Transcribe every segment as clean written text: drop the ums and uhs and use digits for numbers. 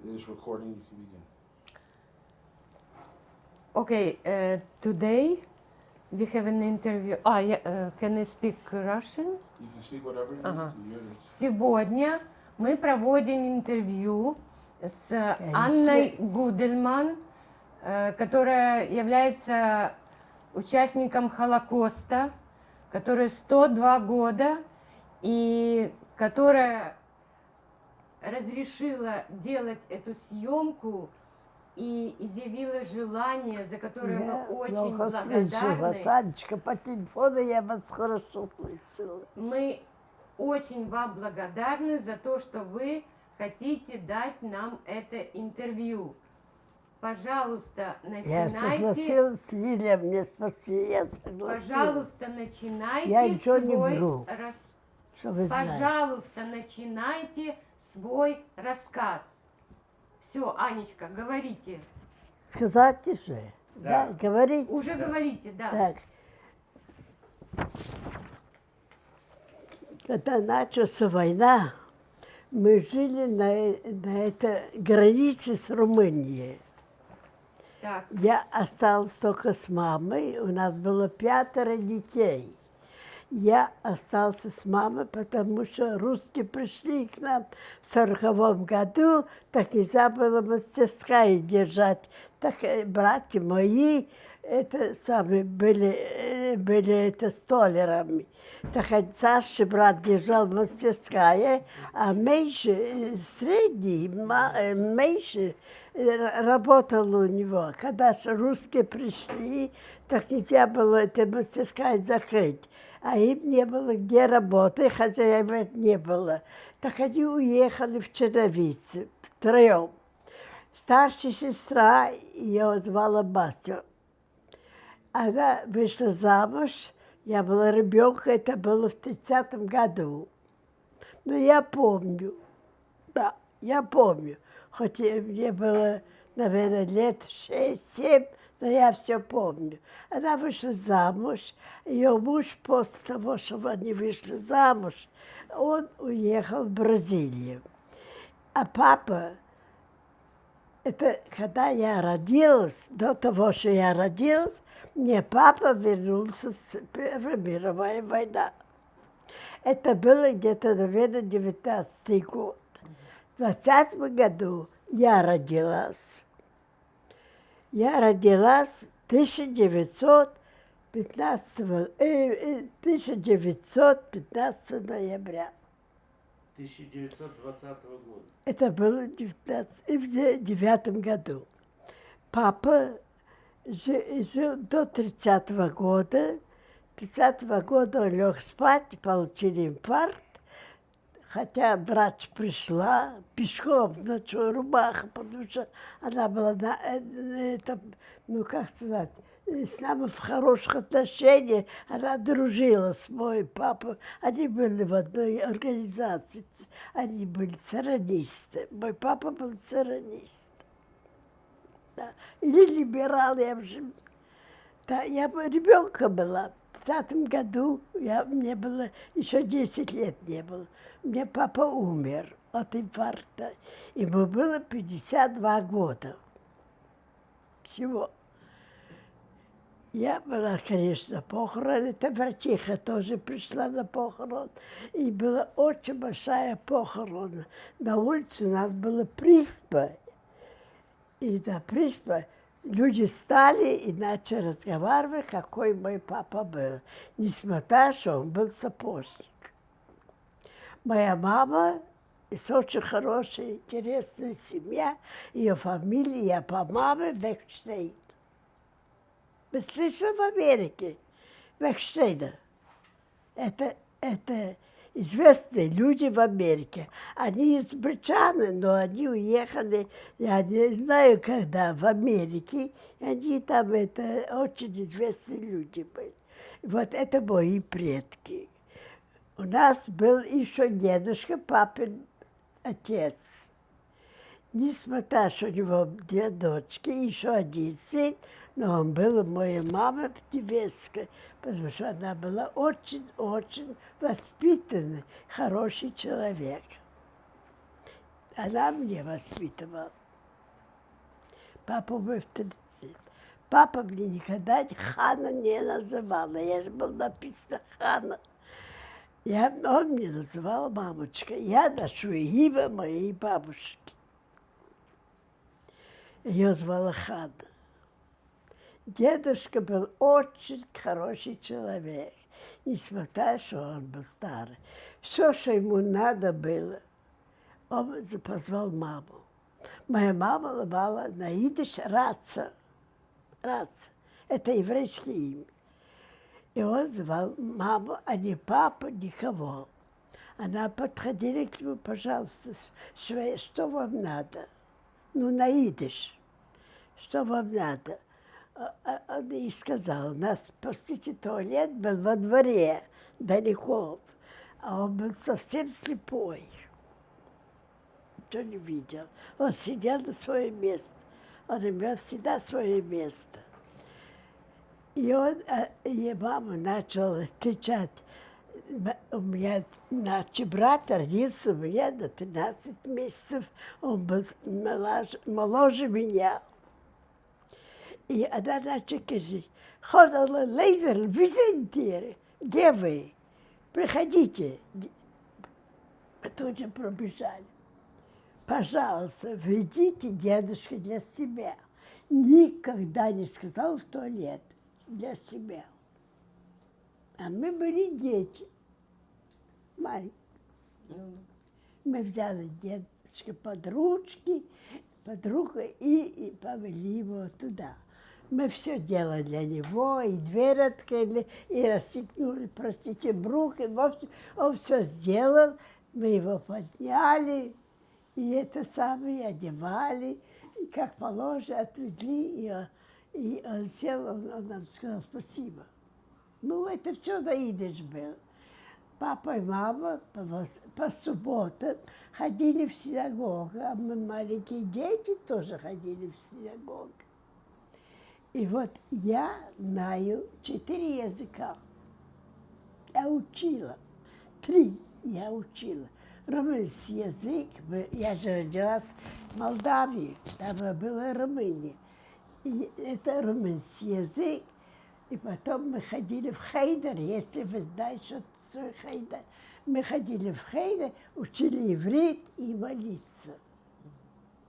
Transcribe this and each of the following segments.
It is recording. You can begin. Okay, today we have an interview. Can I speak Russian? You can speak whatever you Ага. need. Сегодня мы проводим интервью с Анной Гудельман, которая является участником Холокоста, которая 102 года и которая разрешила делать эту съемку и изъявила желание, за которое мы очень благодарны. Санечка, по телефону я вас хорошо слышала. Мы очень вам благодарны за то, что вы хотите дать нам это интервью. Пожалуйста, Я начинайте. согласилась, Лилия, мне спасибо, я согласилась. Пожалуйста, начинайте Я ничего не свой вру, что вы знаете. Пожалуйста, начинайте свой рассказ. Все, Анечка, говорите. Сказать уже? Да. Говорить? Уже говорите, да. Так. Когда началась война, мы жили на этой границе с Румынией. Так. Я осталась только с мамой, у нас было 5 детей. Я остался с мамой, потому что русские пришли к нам в 40-м году, так нельзя было мастерская держать. Так братья мои были столярами. Так старший брат держал мастерская, а меньше, средний, меньше работал у него. Когда русские пришли, так нельзя было эту мастерскую закрыть. А им не было где работать, хозяев не было. Так они уехали в Черновицы втроем. Старшая сестра, ее звала Бастя. Она вышла замуж, я была ребенком, это было в 30-м году. Но я помню, да, я помню. Хоть мне было, наверное, лет 6-7, но я все помню. Она вышла замуж, ее муж после того, что они вышли замуж, он уехал в Бразилию. А папа, это когда я родилась, до того, что я родилась, мне папа вернулся с Первой мировой войны. Это было где-то, наверное, 19-й год. В 20-м году я родилась. Я родилась 1915 ноября. 1920 года. Это было в 1909 году. Папа жил до 30-го года. 30-го года он лег спать и получил инфаркт. Хотя врач пришла пешком в ночную рубаху, потому что она была, как сказать, с нами в хороших отношениях. Она дружила с моим папой. Они были в одной организации. Они были царонисты. Мой папа был царонист. Да. Или либерал, я уже... Да, я ребенком была. В 20-м году мне было еще 10 лет не было. Мне папа умер от инфаркта. Ему было 52 года. Всего. Я была, конечно, похорон. Эта врачиха тоже пришла на похорон. И была очень большая похорона. На улице у нас была приспа. И на приспа люди встали и начали разговаривать, какой мой папа был. Несмотря, что он был сапожник. Моя мама из очень хорошей, интересной семьи. Ее фамилия по маме Векштейн. Вы слышали в Америке? Векштейна. Это известные люди в Америке. Они из Британии, но они уехали, я не знаю, когда, в Америке. Они там, очень известные люди были. Вот это мои предки. У нас был еще дедушка, папин отец. Несмотря, что у него 2 дочки, еще 1 сын, но он был у моей мамы невесткой, потому что она была очень-очень воспитанный, хороший человек. она меня воспитывала. Папа умер в 30. Папа мне никогда Хана не называла. Я же был написано Хана. Он мне называл мамочка. Я ношу имя моей бабушки. Ее звала Хана. Дедушка был очень хороший человек, несмотря что он был старый. Все, что ему надо было, он позвал маму. Моя мама ломала на идиш раца. Раца. Это еврейское имя. И он звал маму, а не папу, никого. Она подходила к нему, пожалуйста, что вам надо? Ну, на идиш. Что вам надо? Он ей сказал, у нас, простите, туалет был во дворе, далеко, а он был совсем слепой. Ничего не видел. Он сидел на свое место. Он имел всегда свое место. И мама начала кричать. У меня младший брат родился у меня до 13 месяцев. Он был моложе меня. И она начала кричать: «Ходала лейзер, визентире, где вы? Приходите». Мы тут же пробежали. «Пожалуйста, ведите дедушка для себя». Никогда не сказал в туалет для себя. А мы были дети, маленькие. Мы взяли дедушку под ручки, и повели его туда. Мы все делали для него, и дверь открыли, и расстегнули, простите, брух, и в общем, он все сделал. Мы его подняли, и это самое одевали, и как положено отвезли, и он сел, он нам сказал спасибо. Ну, это все на идиш было. Папа и мама по субботам ходили в синагогу, а мы, маленькие дети, тоже ходили в синагогу. И вот я знаю 4 языка. Я учила. 3 я учила. Румынский язык, я же родилась в Молдавии, там была Румыния. И это румынский язык. И потом мы ходили в хейдер, если вы знаете, что такое хейдер. Мы ходили в хейдер, учили иврит и молиться.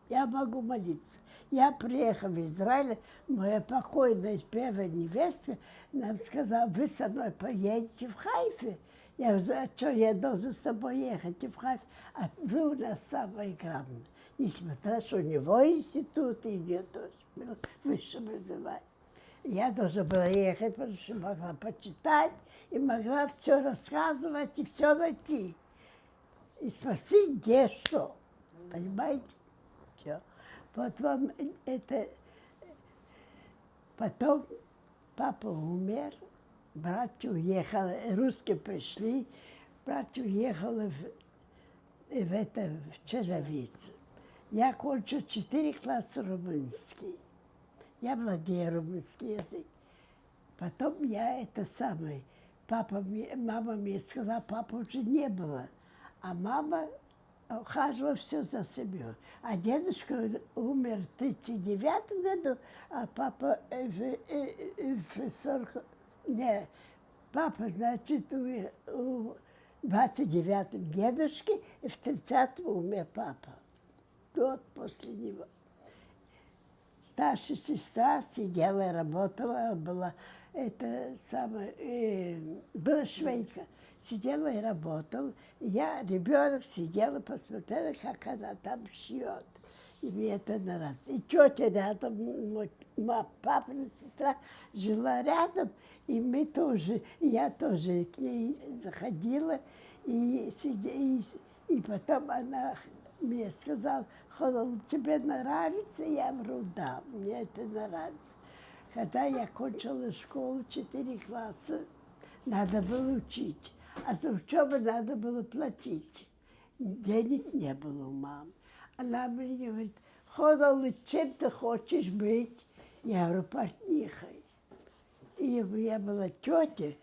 Я могу молиться. Я приехала в Израиль, моя покойная первая невестка нам сказала: вы со мной поедете в Хайфе. Я говорю: а что, я должен с тобой ехать в Хайфе? А вы у нас самая главная. Несмотря на то, что у него институт, и у нее тоже было высшее образование. Я должна была ехать, потому что могла почитать, и могла все рассказывать, и все найти. И спросить, где что. Понимаете? Все. Вот вам это... Потом папа умер, братья уехали, русские пришли, братья уехали в Черновицу. Я кончила 4 класса румынский. Я владею румынский язык. Потом я это самое... Мама мне сказала, папа уже не было. А мама ухаживала все за семью. А дедушка умер в 1939 году, а папа в 40... Не, папа, значит, в 29-м дедушке, и в 30-м умер папа. Год после него. Старшая сестра сидела и работала, была была швейка. Сидела и работала. Я, ребенок, сидела, посмотрела, как она там шьет. И мне это нравится. И тетя рядом, моя папина сестра жила рядом, и мы тоже, я тоже к ней заходила, и потом она мне сказала: Холол, тебе нравится? Я говорю: да, мне это нравится. Когда я кончила школу 4 класса, надо было учить, а за учебу надо было платить. Денег не было у мамы. Она мне говорит: Холол, чем ты хочешь быть? Я говорю: портнихой. И у меня была тетя,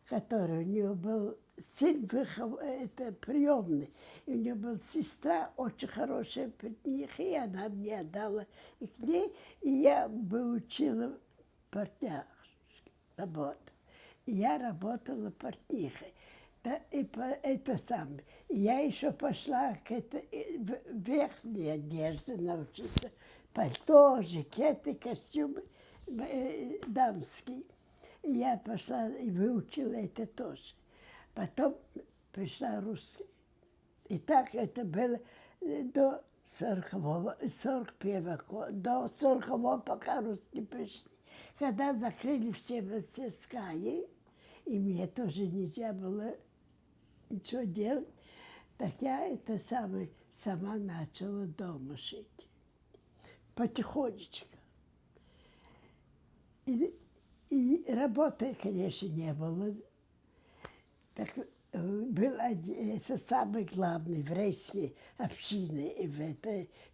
которая у нее был сын это приемный. И у него была сестра, очень хорошая портниха, и она мне отдала и к ней, и я бы учила портняшек работать. И я работала портнихой. Да, и это самое. И я еще пошла к верхней одежде научиться. Пальто, жакеты, костюмы дамские. И я пошла и выучила это тоже. Потом пришла русская. И так это было до 41 года, до 40-го, пока русские пришли. Когда закрыли все мастерские, и мне тоже нельзя было ничего делать, так я это сама начала дома шить. Потихонечку. И работы, конечно, не было. Так был это самый главный еврейский общины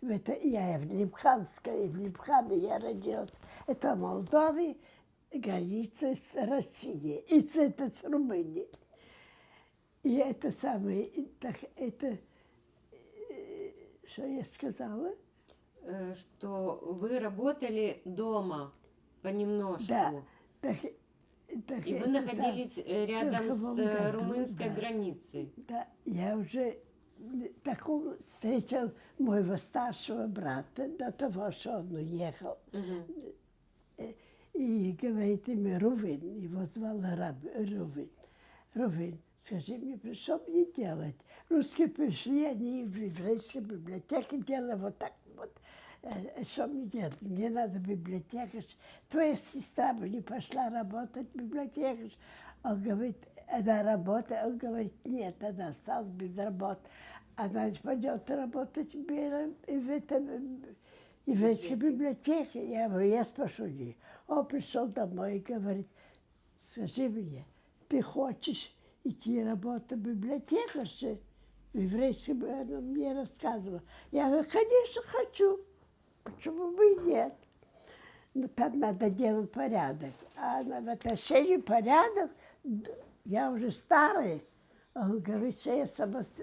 я в Липханской, в Липхане я родилась. Это Молдове, граница с Россией, и это с Румынией. И это самое, так это, что я сказала? Что вы работали дома понемножку. Да. И вы находились рядом с румынской границей. Да, я уже такого встретил моего старшего брата до того, что он уехал. И говорит имя Рувин, его звали Рувин. Рувин, скажи мне, что мне делать? Русские пришли, они в еврейской библиотеке делали вот так вот. Что мне делать? Мне надо библиотека. Твоя сестра бы не пошла работать в библиотеку. Он говорит, она работает. Он говорит, нет, она осталась без работы. Она пойдет работать в этом еврейской библиотеке. Я говорю, я спрошу ее. Он пришел домой и говорит, скажи мне, ты хочешь идти работать в библиотеку? В еврейской, он мне рассказывал. Я говорю, конечно, хочу. Почему бы и нет? Но там надо делать порядок. А в отношении порядок, я уже старая. Он говорит, что я сама с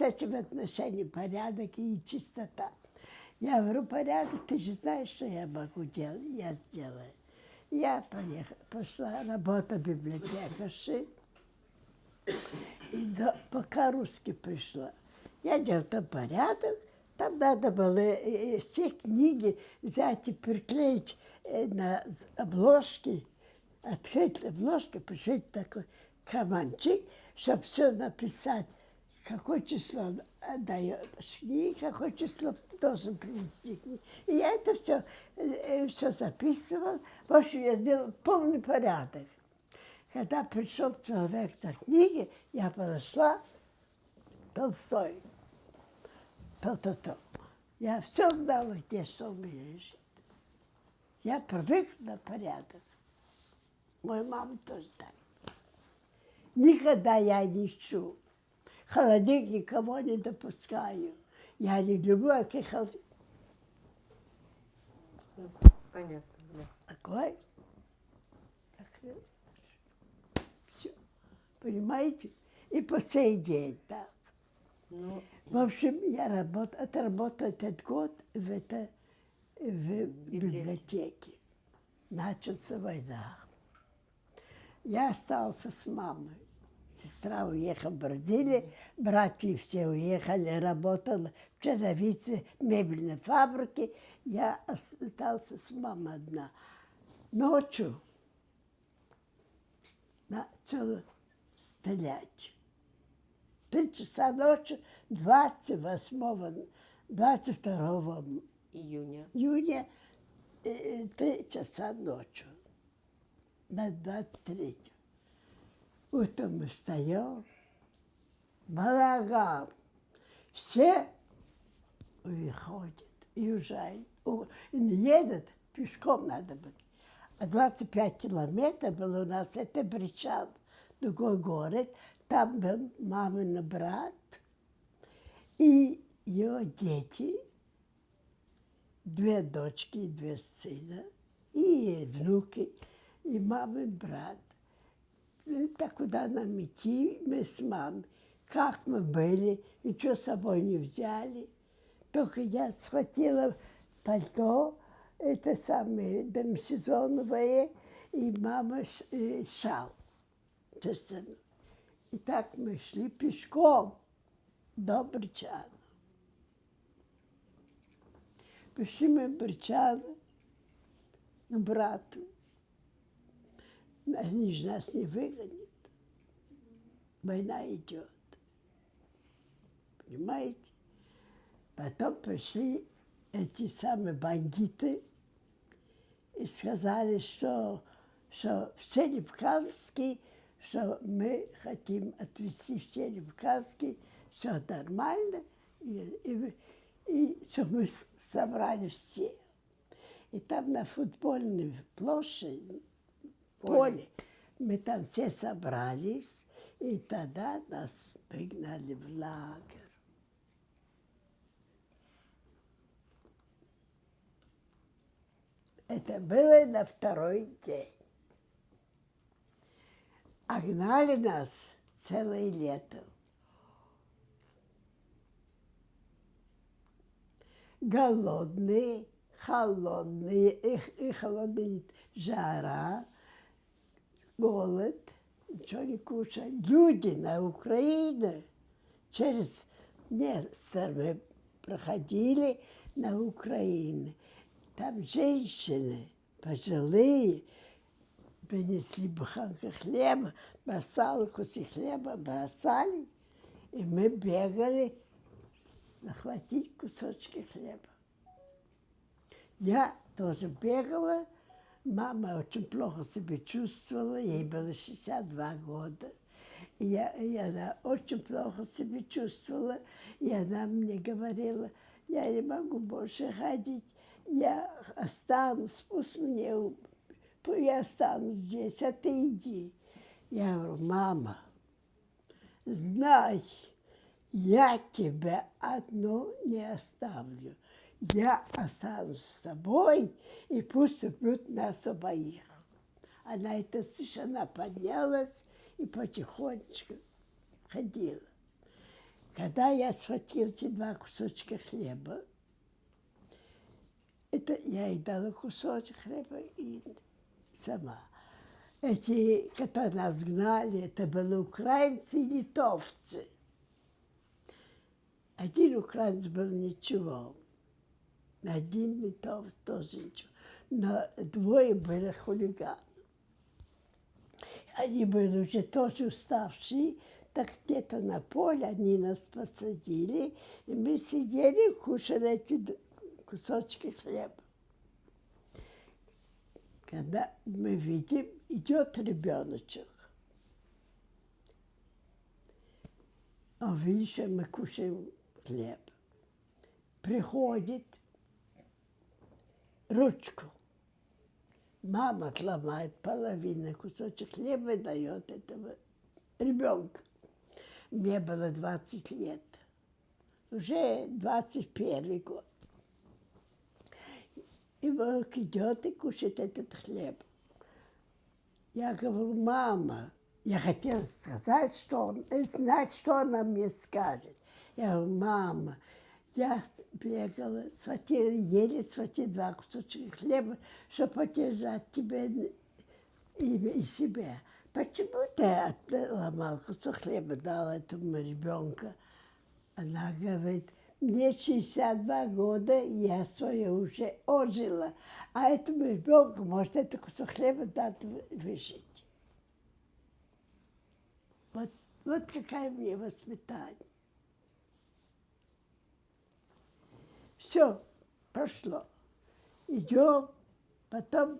этим в отношении порядок и чистота. Я говорю, порядок, ты же знаешь, что я могу делать, я сделаю. Я пошла работать в библиотекаршей. И пока русский пришла. Я делала там порядок. Там надо было все книги взять и приклеить на обложки, открыть обложку, пришить такой карманчик, чтобы все написать, какое число дает книги, какое число должен принести книги. И я это все записывала. В общем, я сделала полный порядок. Когда пришел человек за книги, я подошла, Толстой. То. Я все знала, где что у меня лежит. Я привыкла на порядок. Моя мама тоже так. Никогда я не ищу. Холодильник никого не допускаю. Я не люблю таких холодильников. Понятно, да. Такой. Все. Понимаете? И по сей день так. Ну, в общем, я отработала этот год в библиотеке. Началась война. Я осталась с мамой. Сестра уехала в Бразилию, братья все уехали, работала в Черновице, мебельной фабрике. Я осталась с мамой одна. Ночью начала стрелять. 3 часа ночи 22 июня, 3 часа ночи, на 23. Утром мы встаем, балаган, все выходят и уезжают. Едут, пешком надо быть. А 25 километров было у нас, это Бричан, другой город. Там был мамин брат и ее дети, 2 дочки и 2 сына, и внуки, и мамин брат. Так куда нам идти, мы с мамой. Как мы были, ничего с собой не взяли. Только я схватила пальто, это самое демисезоновое, и мама шал. И так мы шли пешком до Бричана. Пришли мы в Бричан к брату. Они же нас не выгонят. Война идет. Понимаете? Потом пришли эти самые бандиты и сказали, что в Селевказский, что мы хотим отвезти в Селевказский, все нормально, и что мы собрали все. И там на футбольной площади, поле, мы там все собрались, и тогда нас выгнали в лагерь. Это было на второй день. А гнали нас целое лето. Голодные, холодные, и холодная жара, голод, ничего не кушали. Люди на Украине через Днестр мы проходили на Украину. Там женщины пожилые принесли буханку хлеба, бросали куски хлеба, бросали, и мы бегали захватить кусочки хлеба. Я тоже бегала, мама очень плохо себя чувствовала, ей было 62 года. И она очень плохо себя чувствовала, и она мне говорила, я не могу больше ходить, я останусь, пусть мне, я останусь здесь, а ты иди. Я говорю, мама, знай, я тебя одну не оставлю. Я останусь с тобой, и пусть убьют нас обоих. Она это слышала, она поднялась и потихонечку ходила. Когда я схватила эти 2 кусочка хлеба, это я ей дала кусочек хлеба и сама. Эти, которые нас гнали, это были украинцы и литовцы. Один украинец был ничего, один литовец тоже ничего, но 2 были хулиганы. Они были уже тоже уставшие, так где-то на поле они нас посадили, и мы сидели и кушали эти кусочки хлеба. Когда мы видим, идет ребеночек. А видишь, мы кушаем хлеб. Приходит ручку. Мама отломает половину кусочек хлеба и дает этого ребенка. Мне было 20 лет. Уже 21 год. И Бог идет и кушает этот хлеб. Я говорю, мама, я хотела сказать, знать, что она мне скажет. Я говорю, мама, я бегала, еле схватила 2 кусочка хлеба, чтобы поддержать тебя и себя. Почему ты отломал кусок хлеба, дал этому ребенку? Она говорит, мне 62 года, я свое уже отжила, а этому ребенку может этот кусок хлеба дать выжить. Вот какое мне воспитание. Все, прошло. Идем, потом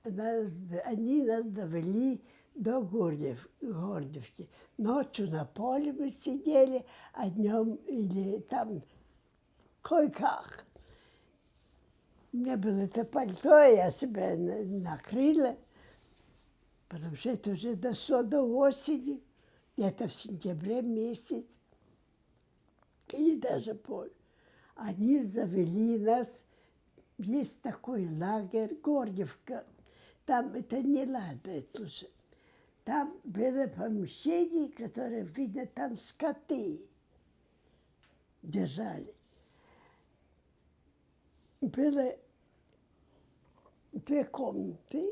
они нас довели до Гордевки. Ночью на поле мы сидели, а днем или там кое-как. У меня было это пальто, я себя накрыла, потому что это уже дошло до осени, где-то в сентябре месяц, или даже позже. Они завели нас, есть такой лагерь, Гордевка, там это не ладно, слушай. Там было помещение, которое, видно, там скоты держали. Было 2 комнаты,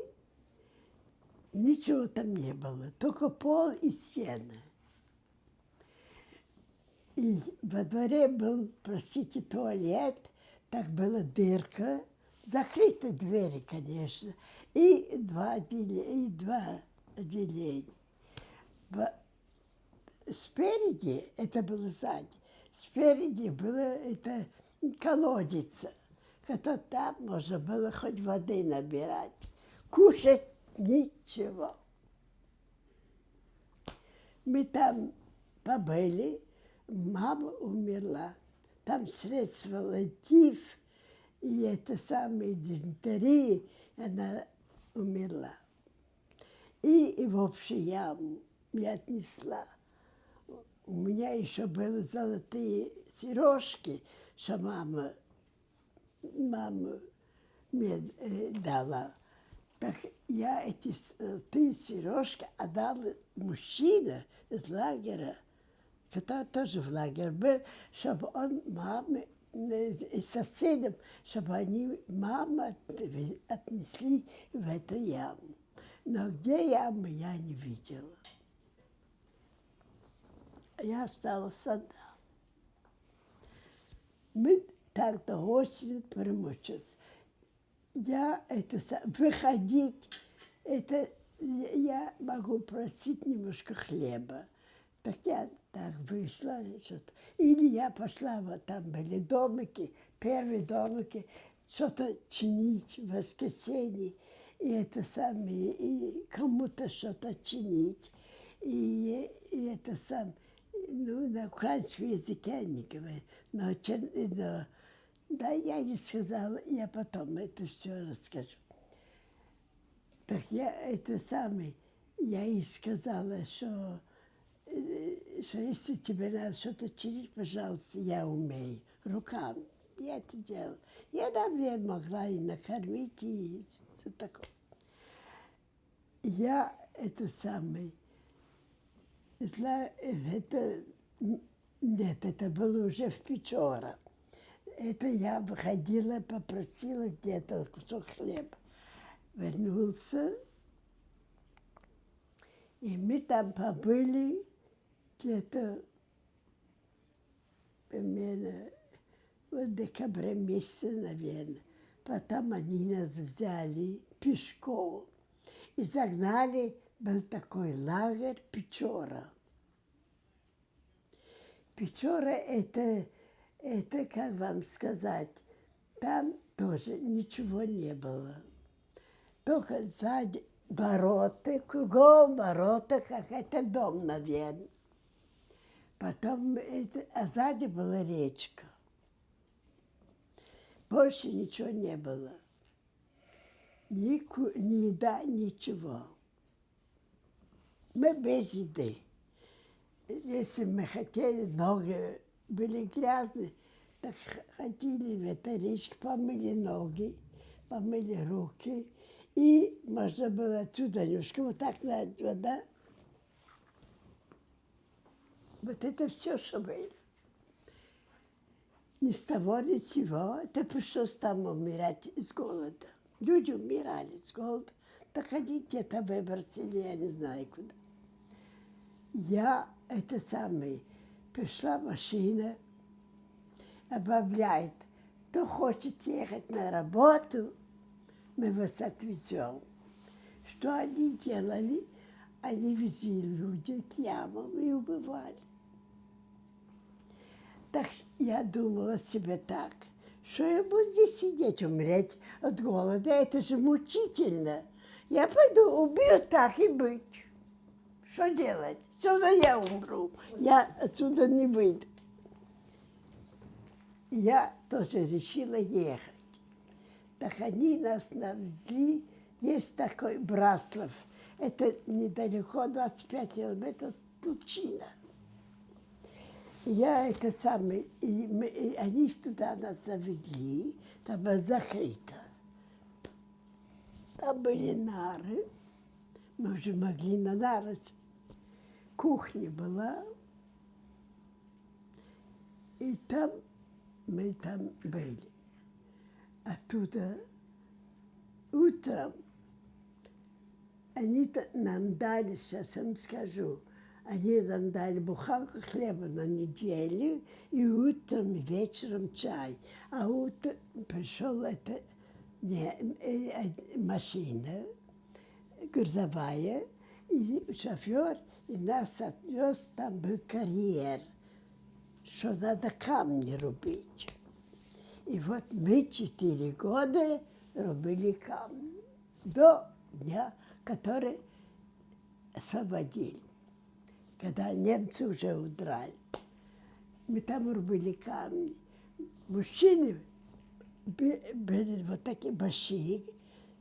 ничего там не было, только пол и стены. И во дворе был, простите, туалет, так была дырка, закрыты двери, конечно, и 2 отделения. Спереди, это было сзади, спереди было это колодец, который там можно было хоть воды набирать. Кушать ничего. Мы там побыли, мама умерла. Там средствовала тиф, и это самые дизентерии, она умерла. И в общую яму я отнесла. У меня еще были золотые сережки, что мама мне дала. Так я эти золотые сережки отдала мужчине из лагеря, который тоже в лагере был, чтобы он маме и соседям, чтобы они маму отнесли в эту яму. Но где яма, я не видела. Я осталась одна. Мы так до осени промучились. Выходить, я могу просить немножко хлеба. Так я так вышла. Или я пошла, вот там были домики, первые домики, что-то чинить в воскресенье. И это самое, и кому-то что-то чинить. И это самое. Ну, на украинском языке я не говорю, но да, я не сказала, я потом это все расскажу. Так я это самое, я ей сказала, что если тебе надо что-то чинить, пожалуйста, я умею руками. Я это делала. Я, наверное, могла и накормить, и все такое. Я это самое. Нет, это было уже в Печора. Это я выходила, попросила где-то кусок хлеба. Вернулся, и мы там побыли где-то примерно в декабре месяце, наверное. Потом они нас взяли пешком и загнали. Был такой лагерь Печора. Печора это, как вам сказать, там тоже ничего не было. Только сзади ворота, кругом ворота, как это дом, наверное. Потом, а сзади была речка. Больше ничего не было. Ни еда, ничего. Мы без еды. Если мы хотели, ноги были грязные, так ходили в эту речку, помыли ноги, помыли руки, и можно было отсюда немножко вот так надо вода. Вот это все, что было. Ни с того, ни с сего. Это пришлось там умирать с голода. Люди умирали с голода. Так они где-то выбросили, я не знаю куда. Я, это самое, пришла машина, объявляет, кто хочет ехать на работу, мы вас отвезем. Что они делали? Они везли людей к ямам и убивали. Так я думала себе так, что я буду здесь сидеть, умереть от голода, это же мучительно. Я пойду убью, так и быть. Что делать? Сюда я умру, я отсюда не выйду. Я тоже решила ехать. Так они нас навезли, есть такой Браслов, это недалеко, 25 километров, Тучина. Я это самое, и они туда нас завезли, там было закрыто. Там были нары, Мы уже могли на народ. Кухня была. И там мы там были. Оттуда утром они нам дали, сейчас я вам скажу, они нам дали буханку хлеба на неделю, и утром, и вечером чай. А утром пришел эта машина грузовая, и шофер, и нас отвез, там был карьер, что надо камни рубить. И вот мы 4 года рубили камни до дня, который освободили, когда немцы уже удрали. Мы там рубили камни. Мужчины были вот такие большие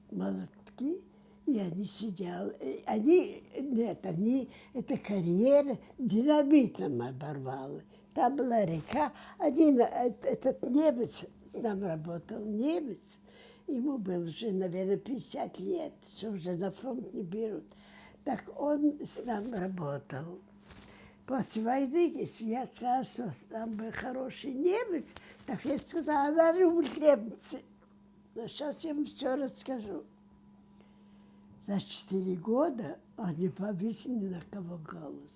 молотки, и они сидели. Они это карьера динамитом оборвали. Там была река. Один этот немец с нами работал, немец. Ему было уже, наверное, 50 лет, что уже на фронт не берут. Так он с нами работал. После войны, если я сказала, что там был хороший немец, так я сказала, она любит немцы. Но сейчас я вам все расскажу. За 4 года они повесили на кого голос.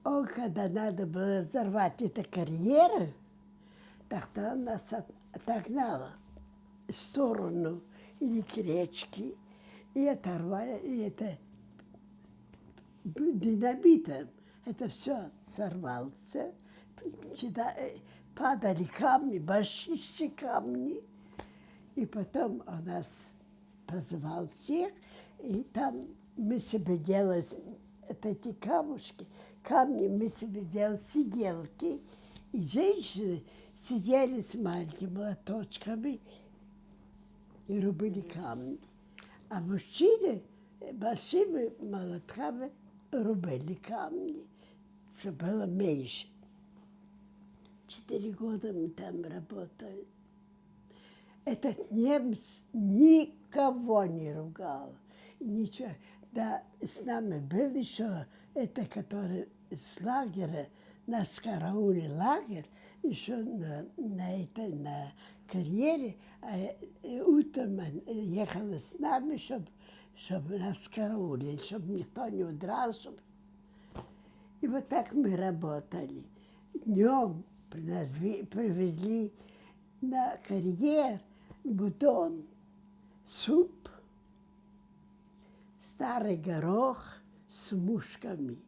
Он, когда надо было разорвать эту карьеру, тогда он нас отогнала в сторону или к речке, и оторвали, и это динамитом, это все сорвалось. Падали камни, большие камни, и потом он нас позвал всех, и там мы себе делали эти камни мы себе делали сиделки, и женщины сидели с маленькими молоточками и рубили камни. А мужчины большими молотками рубили камни, чтобы было меньше. 4 года мы там работали. Этот немец никого не ругал, ничего. Да, с нами был еще это, который с лагеря, нас караулил лагерь, еще на карьере, утром ехала с нами, чтобы нас караулили, чтобы никто не удрал. И вот так мы работали. Днем нас привезли на карьер бутон, суп, старый горох с мушками.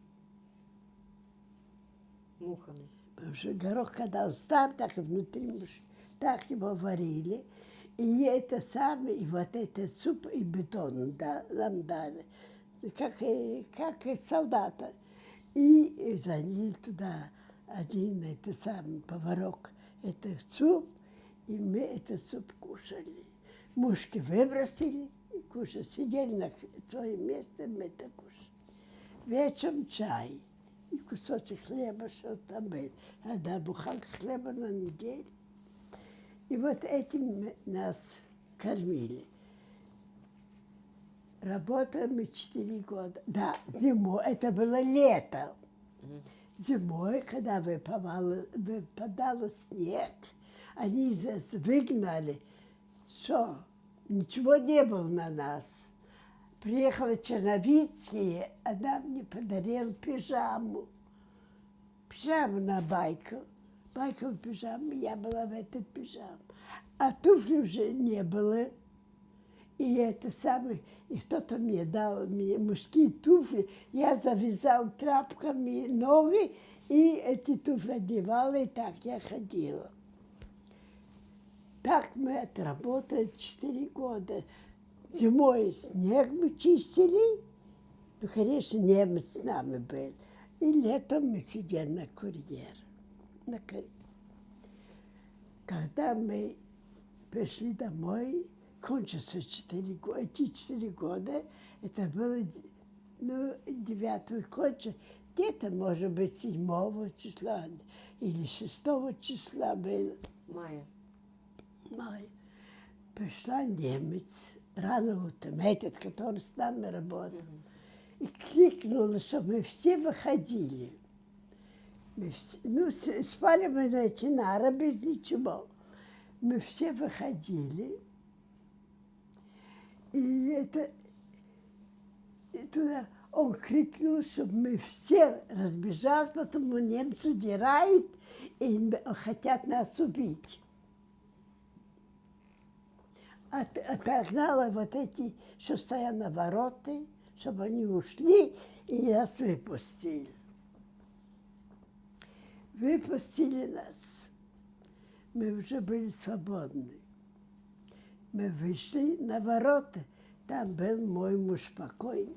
Мухами. Потому что горох, когда он стар, так и внутри мушки. Так его варили. И это самое, и вот этот суп, и бетон нам дали, как и солдата. И залили туда один, это самый поварок, этот суп, и мы этот суп кушали. Мушки выбросили и кушали. Сидели на своем месте, мы это кушали. Вечером чай и кусочек хлеба, что там было. Одна буханка хлеба на неделю. И вот этим нас кормили. Работали мы 4 года. Да, зимой, это было лето. Зимой, когда выпадал снег, они выгнали, что ничего не было на нас. Приехала Черновицкий, она мне подарила пижаму. Пижаму на байку. Байковую пижаму, я была в этой пижаме. А туфли уже не было. И это самое, и кто-то мне дал мужские туфли. Я завязала тряпками ноги, и эти туфли одевала, и так я ходила. Так мы отработали 4 года. Зимой снег мы чистили, ну, конечно, немец с нами был. И летом мы сидели на карьер. Когда мы пришли домой, кончился 4 года, эти 4 года, это было, 9-й кончился, где-то, может быть, 7 числа или 6 числа было. Мая. Мая. пришла немец рано утром, этот, который с нами работал, и крикнула, чтобы мы все выходили. Спали мы на эти нары без ничего. Мы все выходили. И туда он крикнул, чтобы мы все разбежались, потому немцы удирают и хотят нас убить. Отогнала вот эти, что стоят на вороты, чтобы они ушли и нас выпустили. Выпустили нас. Мы уже были свободны. Мы вышли на ворота. Там был мой муж покойный.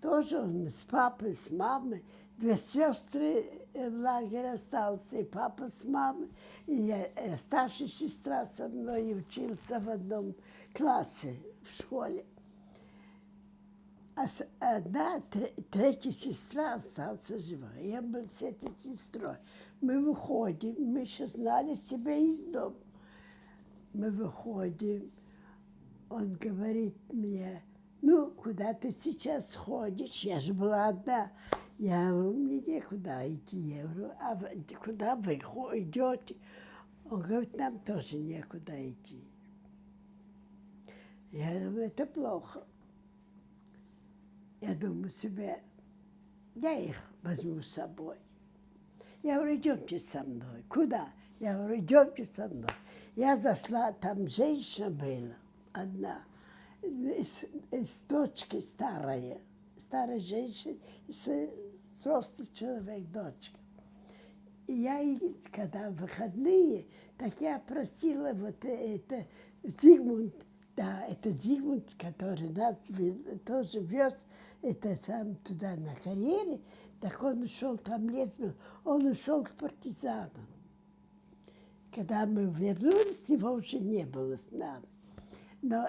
Тоже он с папой, с мамой. Две сестры в лагере остался, и папа с мамой. И старшая сестра со мной учился в одном классе в школе. А одна, третья сестра осталась жива. Я был с этой сестрой. Мы выходим, мы еще знали себя из дома. Мы выходим, он говорит мне, ну, куда ты сейчас ходишь? Я же была одна. Я говорю, мне некуда идти. Я говорю, а куда вы идете? Он говорит, нам тоже некуда идти. Я говорю, это плохо. Я думаю себе, я их возьму с собой. Я говорю, идемте со мной. Куда? Я говорю, идемте со мной. Я зашла, там женщина была одна, с дочкой старая женщина, взрослый человек, дочка. И я, когда выходные, так я просила вот это Зигмунд, да, это Зигмунд, который нас тоже вез, это сам туда на карьере, так он ушел, там лес был, он ушел к партизанам. Когда мы вернулись, его уже не было с нами. Но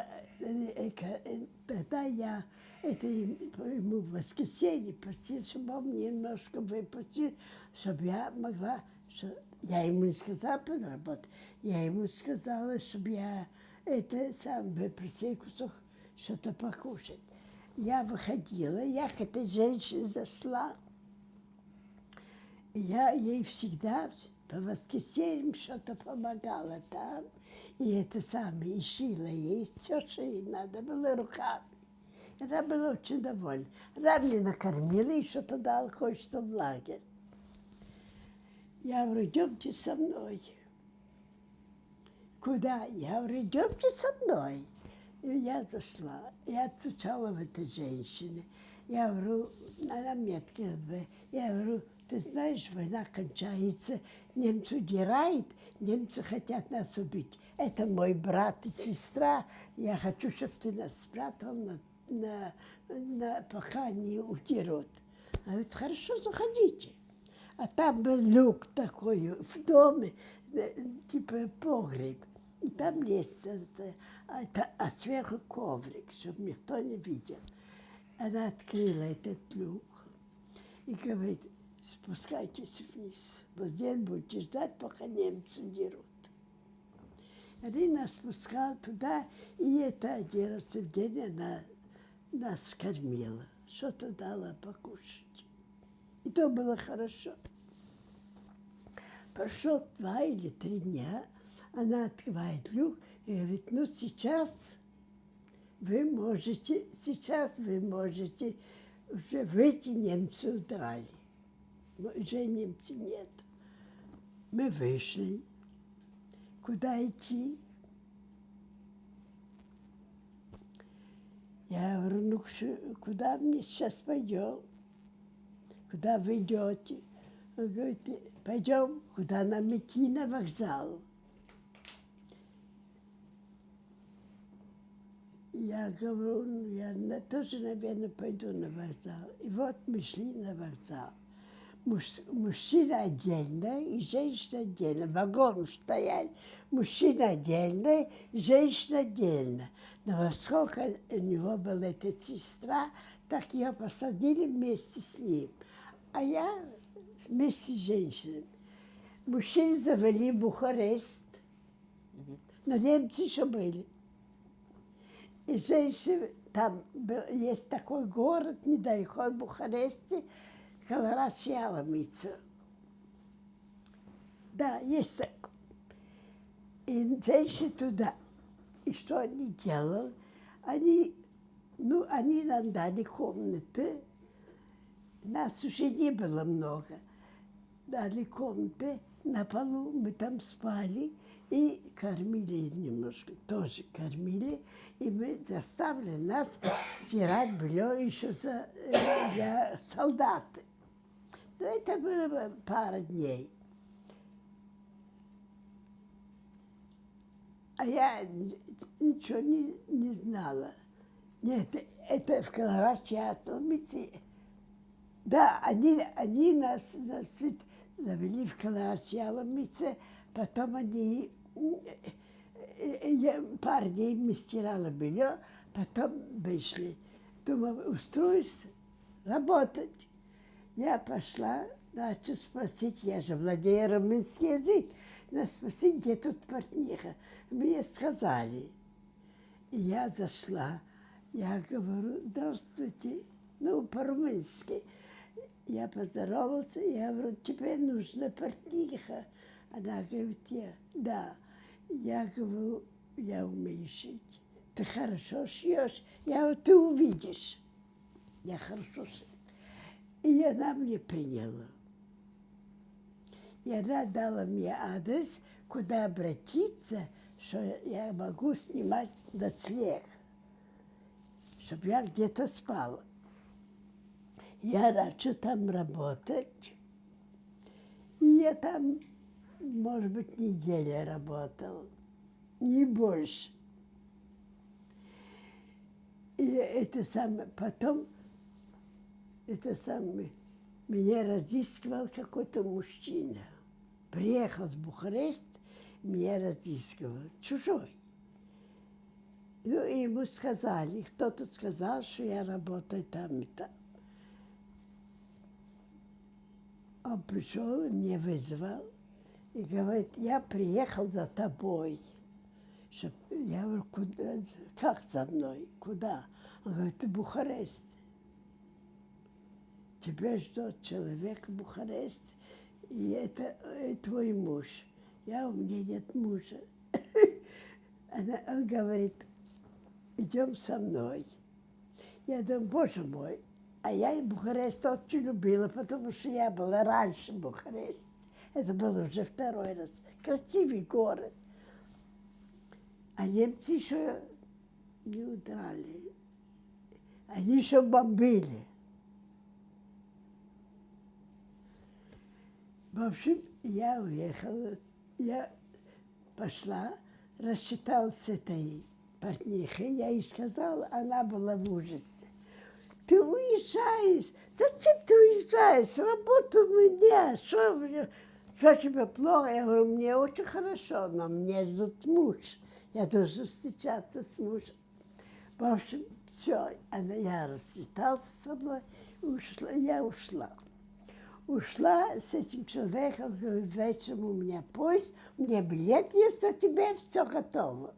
тогда я ему в воскресенье просил, чтобы он мне немножко выпустил, чтобы я могла, я ему не сказала подработать, я ему сказала, чтобы я сам выпросил кусок, что-то покушать. Я выходила, я к этой женщине зашла, я ей всегда по воскресеньям что-то помогала там, и это самое, и шила ей все, что ей надо было руками. Она была очень довольна. Она мне накормила и что-то дала, хочется в лагерь. Я говорю, идемте со мной. Куда? Я говорю, идемте со мной. И я зашла, я отвечала в этой женщине. Я говорю, она мне открыла, я говорю, ты знаешь, война кончается, немцы удирают, немцы хотят нас убить. Это мой брат и сестра, я хочу, чтобы ты нас спрятал, пока не удерут. Она говорит, хорошо, заходите. А там был люк такой в доме, типа погреб. И там лестница, а сверху коврик, чтобы никто не видел. Она открыла этот люк и говорит, спускайтесь вниз. Вот здесь будете ждать, пока немцы дерут. Они нас спускали туда, и это 11 день она нас кормила, что-то дала покушать. И то было хорошо. Прошло 2 или 3 дня, она открывает люк и говорит, ну сейчас вы можете, уже выйти, немцы удрали. Уже немцев нет. Мы вышли. Куда идти? Я говорю, ну куда мне сейчас пойдем? Куда вы идете? Он говорит, пойдем, куда нам идти, на вокзал. Я говорю, ну, я тоже, наверное, пойду на вокзал. И вот мы шли на вокзал. Мужчина отдельно и женщина отдельно. Вагон стояли. Мужчина отдельно, женщина отдельно. Но поскольку у него была эта сестра, так ее посадили вместе с ним. А я вместе с женщиной. Мужчины завели в Бухарест. но немцы еще были. И женщины, там есть такой город недалеко от Бухаресте, Колорасьяломица. Да, есть такой. И женщины туда. И что они делали? Они нам дали комнаты. Нас уже не было много. Дали комнаты, на полу мы там спали и кормили немножко, тоже кормили. И мы заставили нас стирать белье еще для солдат. Но это было пара дней. А я ничего не знала. Нет, это в Колорасьяломице. Да, они нас завели в Колорасьяломице, потом они пару дней мы стирали белье, потом вышли. Думаю, устроюсь работать. Я пошла, начала спросить, я же владею румынский язык, надо спросить, где тут портниха. Мне сказали. И я зашла, я говорю, здравствуйте, по-румынски. Я поздоровался, я говорю, тебе нужна портниха. Она говорит, да. Я говорю, я умею шить. Ты хорошо шьешь? Я говорю, ты увидишь. Я хорошо шью. И она мне приняла. И она дала мне адрес, куда обратиться, что я могу снимать ночлег, чтобы я где-то спала. Я начала там работать. И я там, может быть, неделю работала, не больше. И потом, меня разыскивал какой-то мужчина. Приехал с Бухареста, меня разыскивал, чужой. Ну, и ему сказали, кто-то сказал, что я работаю там и там. Он пришел, меня вызвал и говорит, я приехал за тобой. Я говорю, куда? Как за мной? Куда? Он говорит, ты в Бухарест. Тебя ждет человек в Бухаресте, и это твой муж. У меня нет мужа. Он говорит, идем со мной. Я думаю, боже мой, а я и Бухарест очень любила, потому что я была раньше в Бухаресте. Это был уже второй раз. Красивый город. А немцы еще не удрали. Они еще бомбили. В общем, я уехала, я пошла, рассчиталась с этой портнихой, я ей сказала, она была в ужасе. Ты уезжаешь? Зачем ты уезжаешь? Работа у меня. Что тебе плохо? Я говорю, мне очень хорошо, но мне ждут муж. Я должна встречаться с мужем. В общем, все, я рассчиталась со мной, я ушла. Ушла с этим человеком, говорит, вечером у меня поезд, у меня билет есть, а тебе все готово.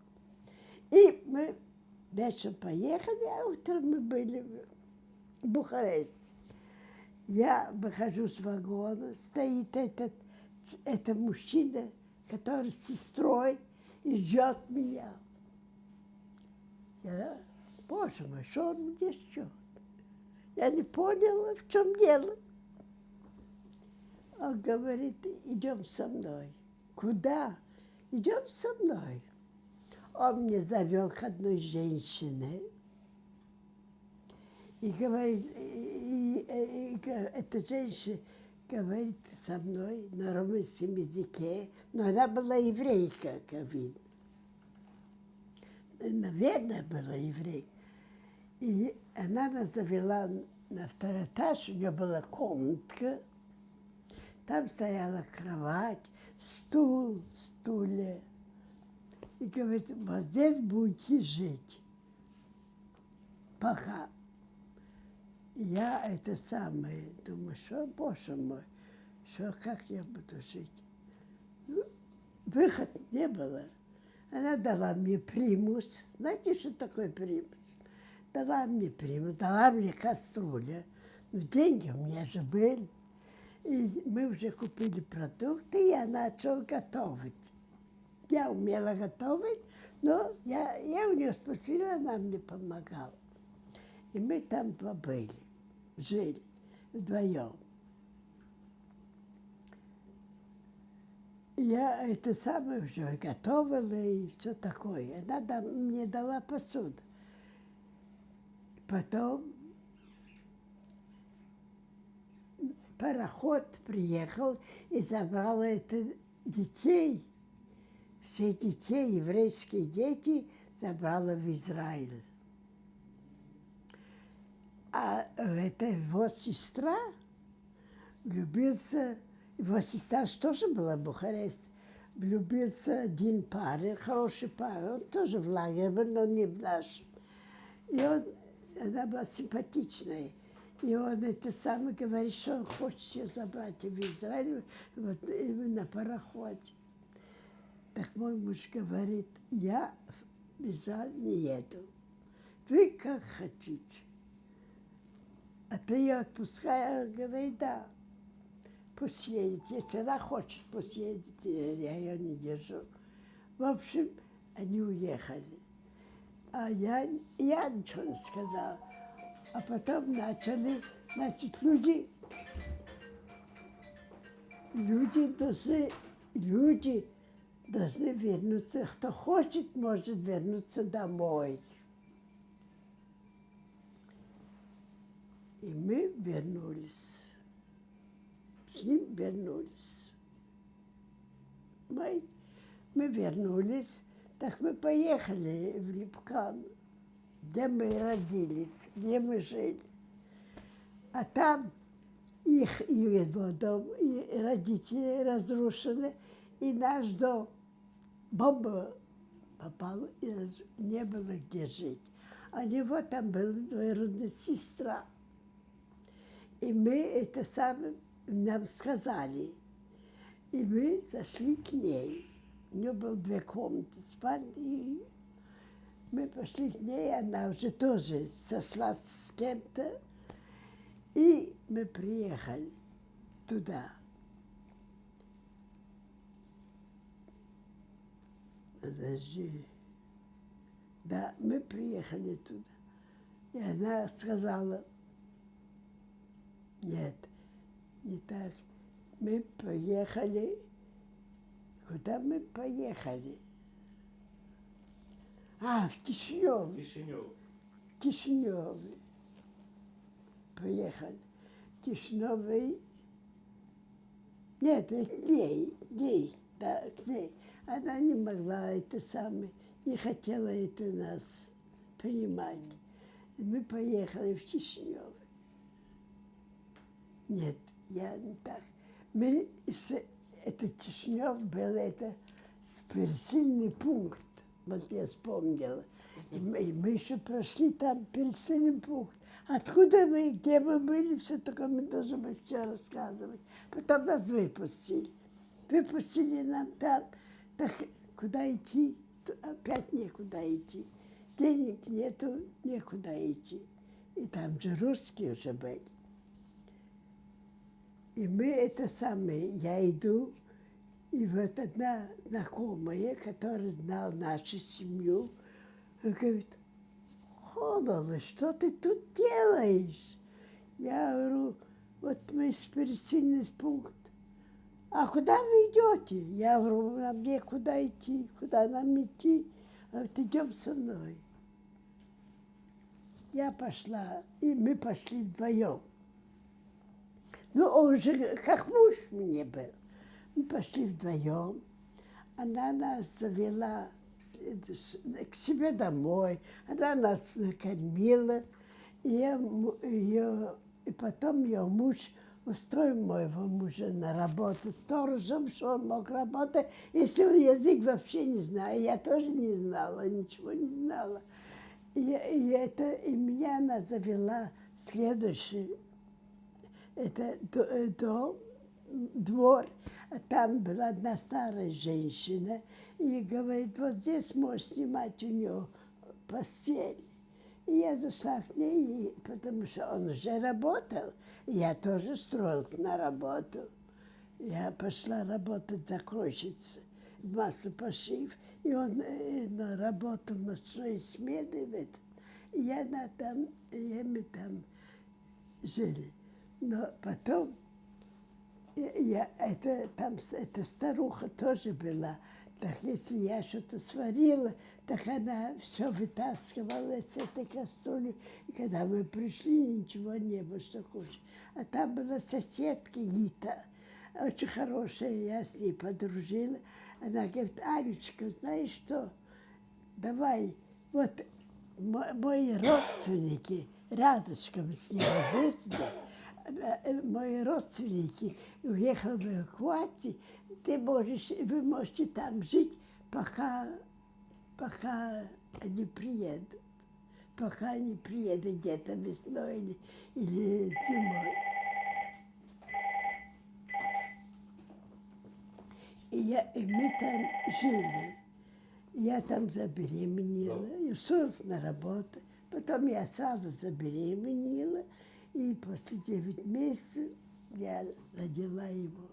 И мы вечером поехали, а утром мы были в Бухаресте. Я выхожу с вагона, стоит этот мужчина, который с сестрой, и ждет меня. Я, боже мой, что он мне ждет? Я не поняла, в чем дело. Он говорит, идем со мной. Куда? Идем со мной. Он меня завел к одной женщине. И говорит, эта женщина говорит со мной на румынском языке, но она была еврейка, как видно. Наверное, была еврейка. И она нас завела на второй этаж, у нее была комнатка. Там стояла кровать, стулья. И говорит, вот здесь будете жить. Пока. Я думаю, что, боже мой, как я буду жить? Ну, выход не было. Она дала мне примус. Знаете, что такое примус? Дала мне примус, дала мне кастрюлю. Но деньги у меня же были. И мы уже купили продукты, и я начала готовить. Я умела готовить, но я у нее спросила, она мне помогала. И мы там побыли, жили вдвоем. Я это самое уже готовила и все такое. Она мне дала посуду. Потом пароход приехал и забрал это детей. Все детей, еврейские дети, забрала в Израиль. А это его сестра влюбился, его сестра тоже была в Бухаресте, влюбился один парень, хороший парень, он тоже в лагере был, но не в нашем. И она была симпатичная. И он это самое говорит, что он хочет ее забрать в Израиль, вот на пароходе. Так мой муж говорит, я в Израиль не еду. Вы как хотите. А ты ее отпускай, он говорит, да. Пусть едет. Если она хочет, пусть едет, я ее не держу. В общем, они уехали. А я ничего не сказала. А потом начали, значит, люди должны вернуться. Кто хочет, может вернуться домой. И мы вернулись. С ним вернулись. Мы вернулись, так мы поехали в Липкан, где мы родились, где мы жили. А там его дом, и родители разрушили, и наш дом. Бомба попала, и не было где жить. А у него там была двоюродная сестра. И мы это самое нам сказали. И мы зашли к ней. У нее было 2 комнаты спальни. И мы пошли к ней, она уже тоже сошлась с кем-то. И мы приехали туда. Подожди. Да, мы приехали туда. И она сказала, нет, не так. Мы поехали. Куда мы поехали? А, в Кишинев. В Кишиневе. Поехали. В Кишиневе. Нет, к ней, да, к ней. Она не могла это самое, не хотела это нас принимать. И мы поехали в Кишинев. Нет, я не так. Это Кишинев был, это пересыльный пункт, вот я вспомнила. И мы еще прошли там пересыльный пункт. Откуда мы, где мы были, все такое мы должны все рассказывать. Потом нас выпустили. Выпустили нам там. Так куда идти? Опять некуда идти. Денег нету, некуда идти. И там же русские уже были. И мы это самое, я иду, и вот одна знакомая, которая знала нашу семью, говорит, Холола, что ты тут делаешь? Я говорю, вот мы с пересыльный пункт. А куда вы идете? Я говорю, нам некуда идти, куда нам идти? Вот идем со мной. Я пошла, и мы пошли вдвоем. Ну, он же как муж мне был. Мы пошли вдвоем. Она нас завела к себе домой. Она нас накормила. И потом ее муж устроил моего мужа на работу сторожем, что он мог работать, если он язык вообще не знал. Я тоже не знала, ничего не знала. И меня она завела следующий. Это двор, там была одна старая женщина, и говорит, вот здесь можешь снимать у него постель. И я зашла к ней, потому что он уже работал. И я тоже строилась на работу. Я пошла работать закройщицей в маслопошив. И он работал ночной смены в этом. И мы там жили. Но потом эта старуха тоже была. Так если я что-то сварила, так она все вытаскивала с этой кастрюли. И когда мы пришли, ничего не было, что кушать. А там была соседка Гита, очень хорошая, я с ней подружила. Она говорит, Анечка, знаешь что, давай, вот мои родственники рядышком с ней, вот здесь, мои родственники уехали в эвакуацию, вы можете там жить, пока они приедут. Пока они приедут где-то весной или зимой. И мы там жили. Я там забеременела, и устроилась на работу. Потом я сразу забеременела, и после 9 месяцев я родила его.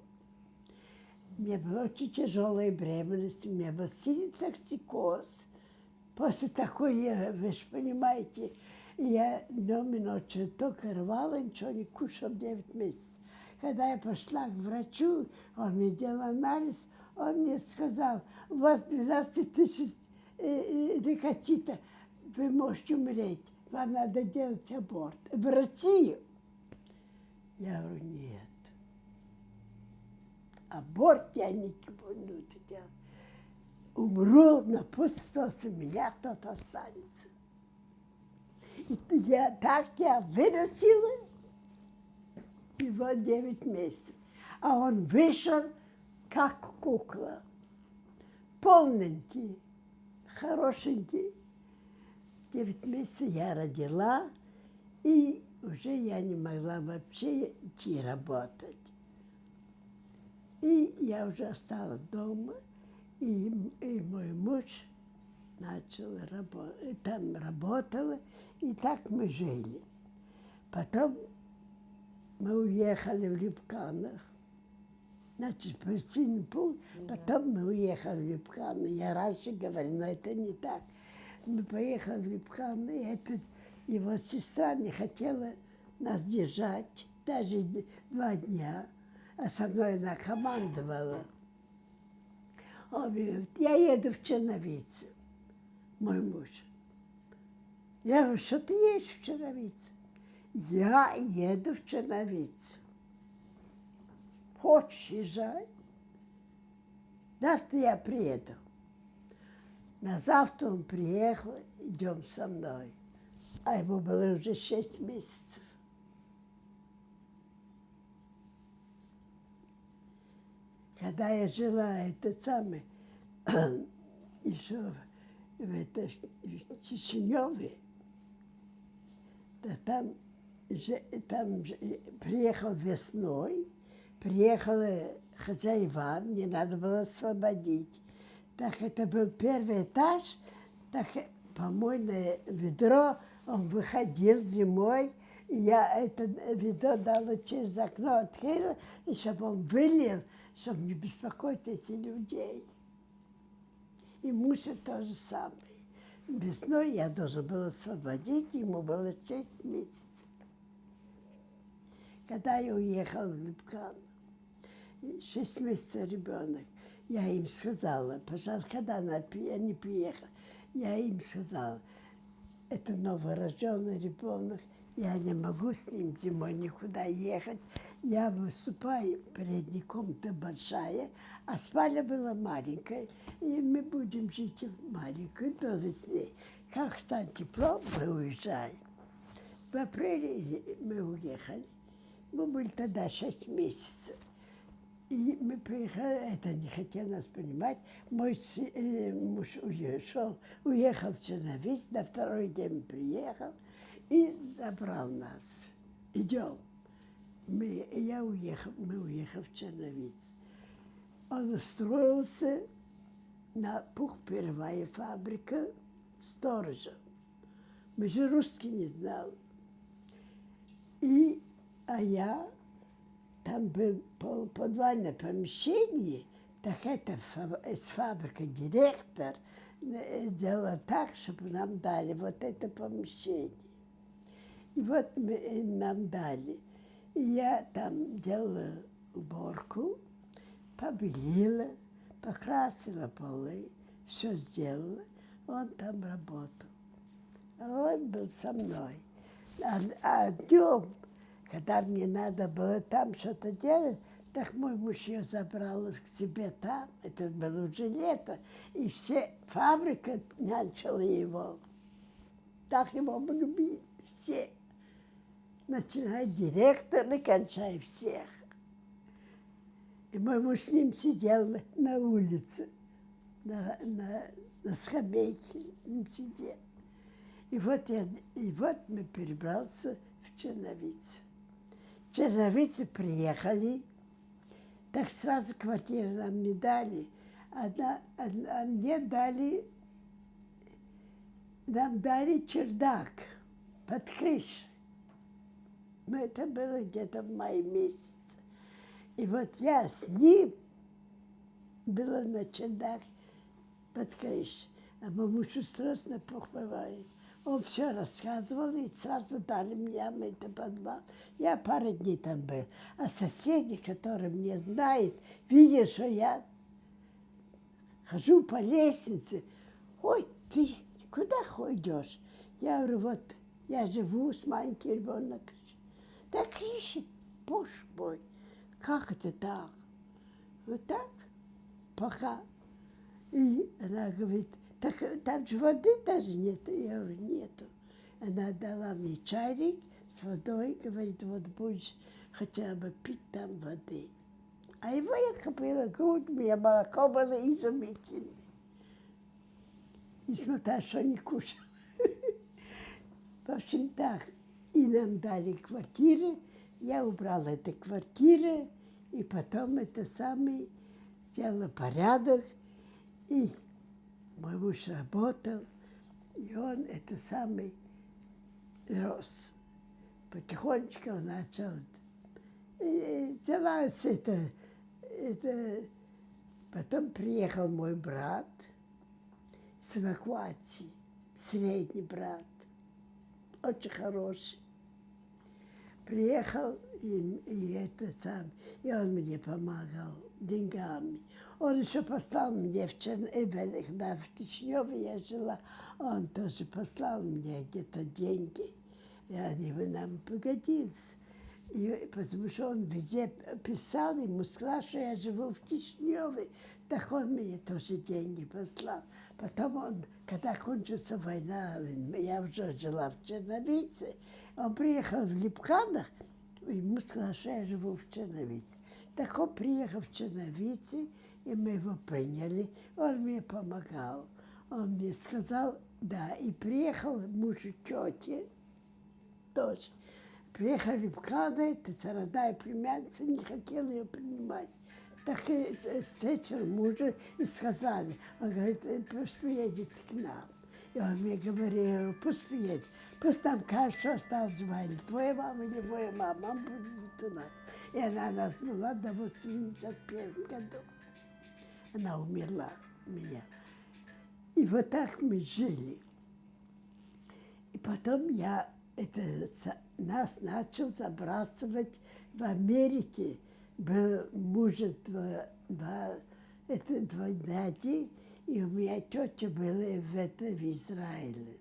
У меня была очень тяжелая беременность, у меня был сильный токсикоз. После такой, вы же понимаете, я днем и ночью только рвала, ничего не кушала 9 месяцев. Когда я пошла к врачу, он мне делал анализ, он мне сказал, у вас 12 тысяч лейкоцита, вы можете умереть, вам надо делать аборт. В Россию? Я говорю, нет. Аборт я не буду делать. Умру, но пусть у меня кто-то останется. И я выносила его 9 месяцев. А он вышел, как кукла. Полненький, хорошенький. 9 месяцев я родила, и уже я не могла вообще идти работать. И я уже осталась дома, и мой муж начал работать, там работал, и так мы жили. Потом мы уехали в Липканах, значит, партийный пункт, потом мы уехали в Липканы. Я раньше говорила, но это не так. Мы поехали в Липканы, и его сестра не хотела нас держать, даже 2 дня. А со мной она командовала. Он говорит, я еду в Черновицу, мой муж. Я говорю, что ты едешь в Черновицу? Я еду в Черновицу. Хочешь, езжай. Завтра я приеду. На завтра он приехал, идем со мной. А ему было уже 6 месяцев. Когда я жила, еще в Чеченеве, там приехал весной, приехали хозяева, мне надо было освободить. Так это был 1-й этаж, так помойное ведро, он выходил зимой, и я это ведро дала через окно, открыла, и чтобы он вылил, чтобы не беспокоить этих людей. И муж то же самое. Весной я должна была освободить, ему было 6 месяцев. Когда я уехала в Липкан, 6 месяцев ребенок, я им сказала, пожалуйста, когда они приехали, я им сказала, это новорожденный ребенок, я не могу с ним зимой никуда ехать. Я выступаю, передняя комната большая, а спальня была маленькая, и мы будем жить в маленькой до весны. Как станет тепло, мы уезжаем. В апреле мы уехали. Мы были тогда 6 месяцев. И мы приехали, это не хотел нас понимать. Мой муж уехал в Черновиц, на 2-й день приехал и забрал нас. Идем. Мы уехали в Черновиц. Он устроился на пухперевая фабрика сторожа. Мы же русский не знали. А я, там был подвальное помещение, так это из фабрики директор делал так, чтобы нам дали вот это помещение. И вот нам дали. И я там делала уборку, побелила, покрасила полы, все сделала. Он там работал. А он был со мной. А днем, когда мне надо было там что-то делать, так мой муж ее забрал к себе там. Это было уже лето. И все фабрика нянчила его. Так его любили все. Начиная директора, кончая всех. И мой муж с ним сидел на улице, на скамейке сидел. И вот мы перебрался в Черновицы. В Черновицы приехали, так сразу квартиру нам не дали, а мне нам дали чердак под крышей. Но это было где-то в мае месяце. И вот я с ним была на чердак под крышей. А мой муж устроился на похвале. Он все рассказывал, и сразу дали мне это подвал. Я пару дней там был. А соседи, которые меня знают, видят, что я хожу по лестнице. Ой, ты куда ходишь? Я говорю, вот я живу с маленьким ребенком. Да, крыша, боже мой, как это так? Вот так, пока. И она говорит, так там же воды даже нет. Я говорю, нету. Она дала мне чайник с водой, говорит, вот будешь хотя бы пить там воды. А его я купила грудь, у меня молоко было изумительное. Несмотря, что не кушала. В общем, так. И нам дали квартиры, я убрала эту квартиру, и потом это самый делала порядок, и мой муж работал, и он это самый рос. Потихонечку он начал делать это. Потом приехал мой брат с эвакуации, средний брат. Очень хороший. Приехал, и он мне помогал деньгами. Он еще послал мне когда в Кишиневе я жила, он тоже послал мне где-то деньги. И они бы нам пригодились. Потому что он везде писал, ему сказал, что я живу в Кишиневе. Так он мне тоже деньги послал. Потом он, когда кончилась война, я уже жила в Черновице, он приехал в Липканах, ему сказал, что я живу в Черновице. Так он приехал в Черновице, и мы его приняли, он мне помогал. Он мне сказал, да, и приехал муж и тетя тоже. Приехали в Липканы, это родная племянница, не хотела ее принимать. Так и встретил мужа и сказали, он говорит, пусть приедет к нам. И он мне говорил, пусть приедет, пусть там кажется, что осталось звали, твоя мама или моя мама, он будет у нас. И она нас была до 81 году. Она умерла у меня. И вот так мы жили. И потом нас начал забрасывать в Америке. Был муж двойняти, и у меня тетя была в Израиле.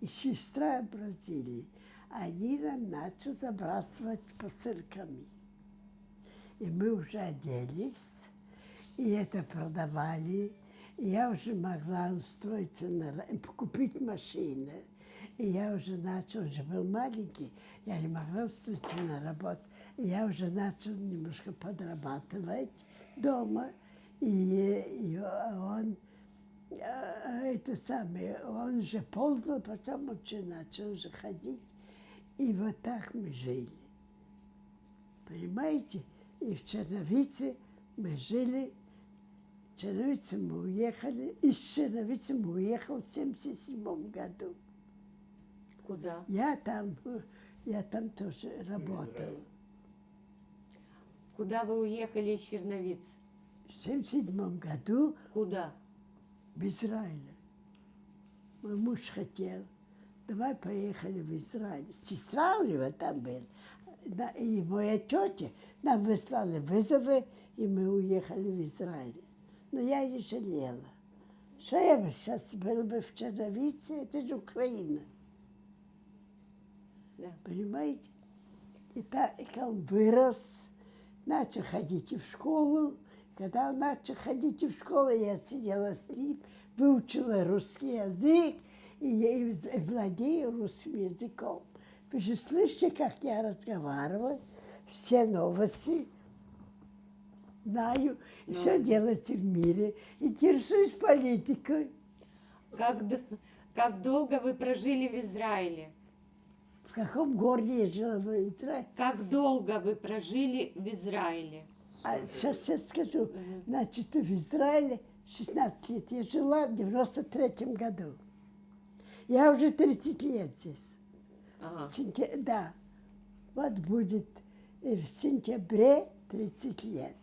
И сестра в Бразилии. Они нам начали забрасывать посылками. И мы уже оделись, и это продавали. И я уже могла устроиться, купить машину. И я уже начал, уже был маленький, я не могла устроиться на работу. И я уже начал немножко подрабатывать дома. И он, он уже ползал, потом он уже начал уже ходить. И вот так мы жили. Понимаете? И в Черновице мы жили Черновицы мы уехали, из Черновицы мы уехали в 1977 году. Куда? Я там тоже работала. Куда вы уехали из Черновиц? В 1977 году Куда? в Израиль. Мой муж хотел. Давай поехали в Израиль. Сестра у него там была. И моя тетя нам выслали вызовы, и мы уехали в Израиль. Но я не жалела. Что я бы сейчас была бы в Черновице, это же Украина. Да. Понимаете? И когда он вырос, начал ходить в школу. Когда он начал ходить в школу, я сидела с ним, выучила русский язык и владею русским языком. Вы же слышите, как я разговариваю, все новости знаю, что делается в мире, интересуюсь политикой. Как долго вы прожили в Израиле? В каком городе я жила в Израиле? Как долго вы прожили в Израиле? А сейчас я скажу. Значит, в Израиле 16 лет я жила в 93-м году. Я уже 30 лет здесь. Ага. Да. Вот будет в сентябре 30 лет.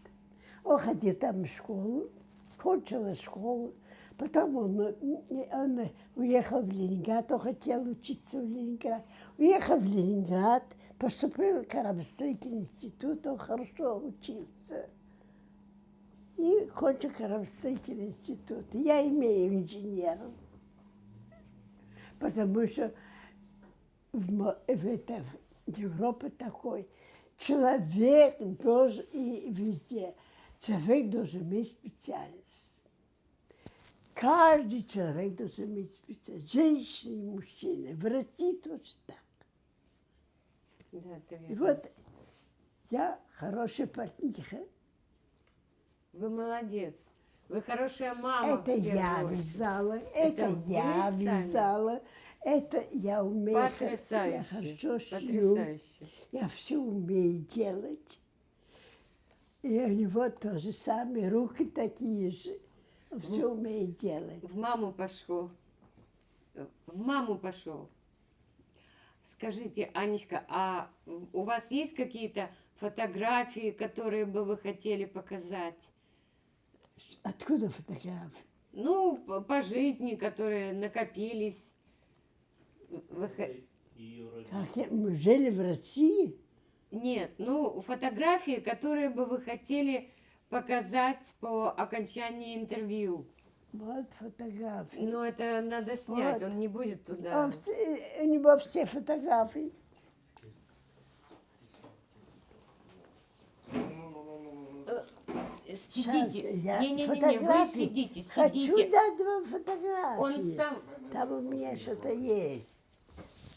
Он ходил там в школу, кончил школу. Потом он уехал в Ленинград, он хотел учиться в Ленинграде. Уехал в Ленинград, поступил в кораблестроительный институт, он хорошо учился. И кончил кораблестроительный институт. Я имею инженера. Потому что в Европе такой человек должен, и везде, человек должен иметь специальность. Каждый человек должен иметь специальность. Женщины и мужчины. В России тоже так. Да, это верно. И вот я хорошая партнерша. Вы молодец. Вы хорошая мама. Это в первую я очередь. вязала, это я вы сами. вязала, это я умею. Я Потрясающе. хорошо шью. Потрясающе. Я все умею делать. И у него то же самое, руки такие же. Он все умеет делать. В маму пошел. В маму пошел. Скажите, Анечка, а у вас есть какие-то фотографии, которые бы вы хотели показать? Откуда фотографии? Ну, по жизни, которые накопились. Как мы жили в России? Нет, ну, фотографии, которые бы вы хотели показать по окончании интервью. Вот фотографии. Но это надо снять, Вот. он не будет туда. У него все фотографии. Сидите. я Не-не-не, вы фотографии. сидите, Хочу сидите. дать вам фотографии. Он сам... Там у меня что-то есть.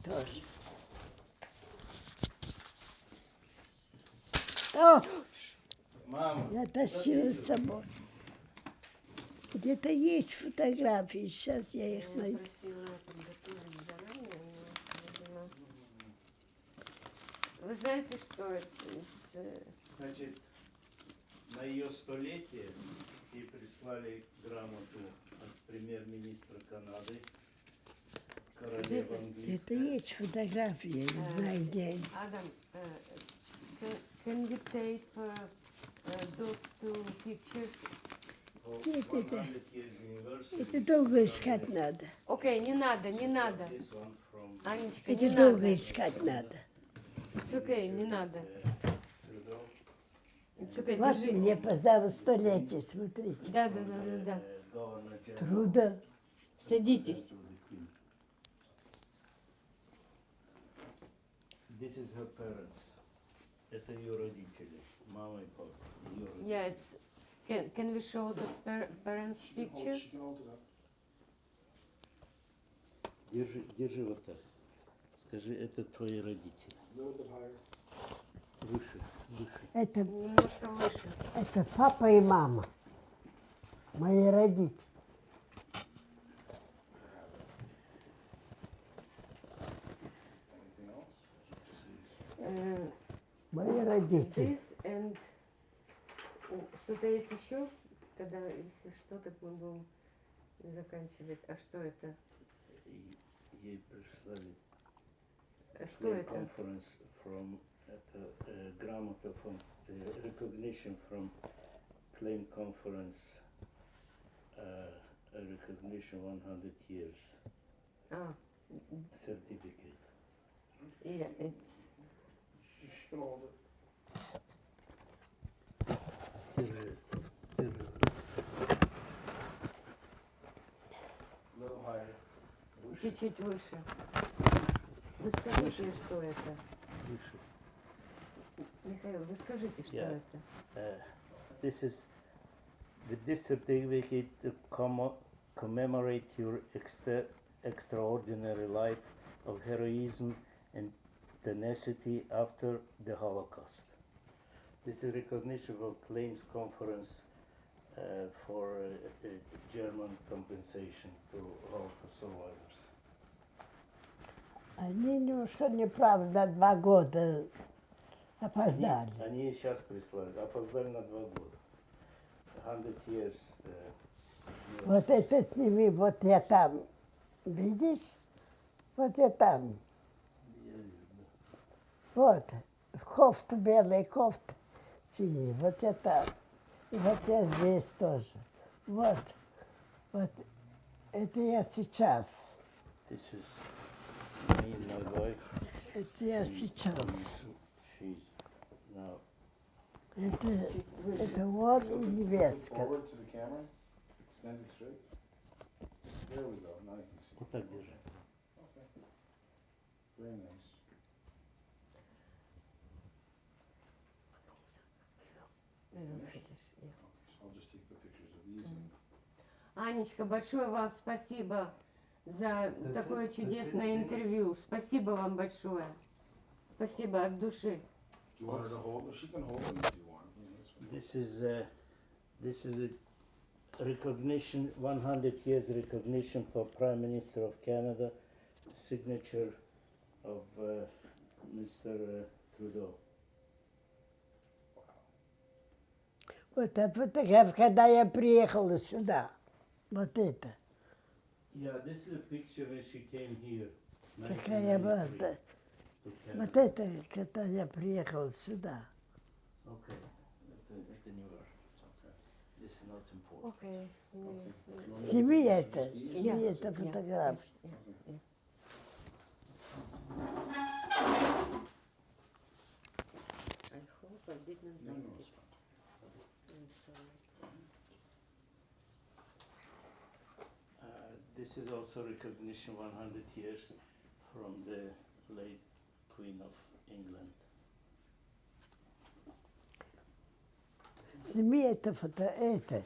Тоже. О, Мама, я тащила с собой. Где-то есть фотографии, сейчас я их найду. Вы знаете, что это? значит, на ее столетие ей прислали грамоту от премьер-министра Канады, королевы Это английской. есть фотографии, я не знаю, где они. Адам, can you tape those two pictures? Of Нет, 100 years university. Это долго искать надо. Окей, не надо, не надо. This one from Анечка, не Это надо. долго искать надо. It's okay, не надо. Trudeau. It's okay, Вот держите. мне поздало столетие, смотрите. Да, да, да, да, да. Governor General. Трудно. Садитесь. This is her parents. Это ее родители, мама и папа. Ее родители. Yeah, it's... Can we show the parents picture? She can hold it up. Держи вот так. Скажи, это твои родители. A little bit higher. Выше, выше. Это Немножко выше. папа и мама. Мои родители. Anything else? Just these. Мои родители. This and... Что-то есть еще? Тогда, если что, так мы будем заканчивать. А что это? Ей прислали Что это? conference from грамота from recognition from claim conference recognition 100 years А, certificate. yeah, it's... You should hold it. A little higher. Чуть-чуть выше. Вы скажите, что это? Михаил, вы скажите, что Yeah. это? This is this certificate to commemorate your extraordinary life of heroism and tenacity after the Holocaust. This is recognition of claims conference for German compensation to Holocaust survivors. Они немножко неправда 2 года опоздали. Они сейчас прислали, опоздали на 2 года. 100 years. Вот это сними, вот я там. Видишь? Вот я там. Вот. Кофта белая, кофта синяя. Вот я там. И вот я здесь тоже. Вот. Вот. Это я сейчас. This is me and my wife. Это я сейчас. She's now. Это вот и невестка. Forward to the camera. Stand it straight. There we go. Now you can see. Вот так держи. Okay. Very nice. Okay, so I'll just take the pictures of these. And Анечка, большое вам спасибо за такое it, чудесное интервью. Спасибо вам большое. Спасибо от dуши. do you want her to hold? She can hold them if you want. Yeah, that's fine. This is a recognition, 100 years recognition for Prime Minister of Canada, signature of Mr. Trudeau. Вот эта фотография, когда я приехала сюда. Вот это. Yeah, this is a picture when she came here. Такая вот. 1993, to Canada. Вот это, когда я приехала сюда. Okay, это не важно. This is not important. Окей. Сними это, сними эту фотографию. I hope I didn't No, no, make it's it. fine. I'm sorry. This is also recognition 100 years from the late Queen of England. Сними это фото, это.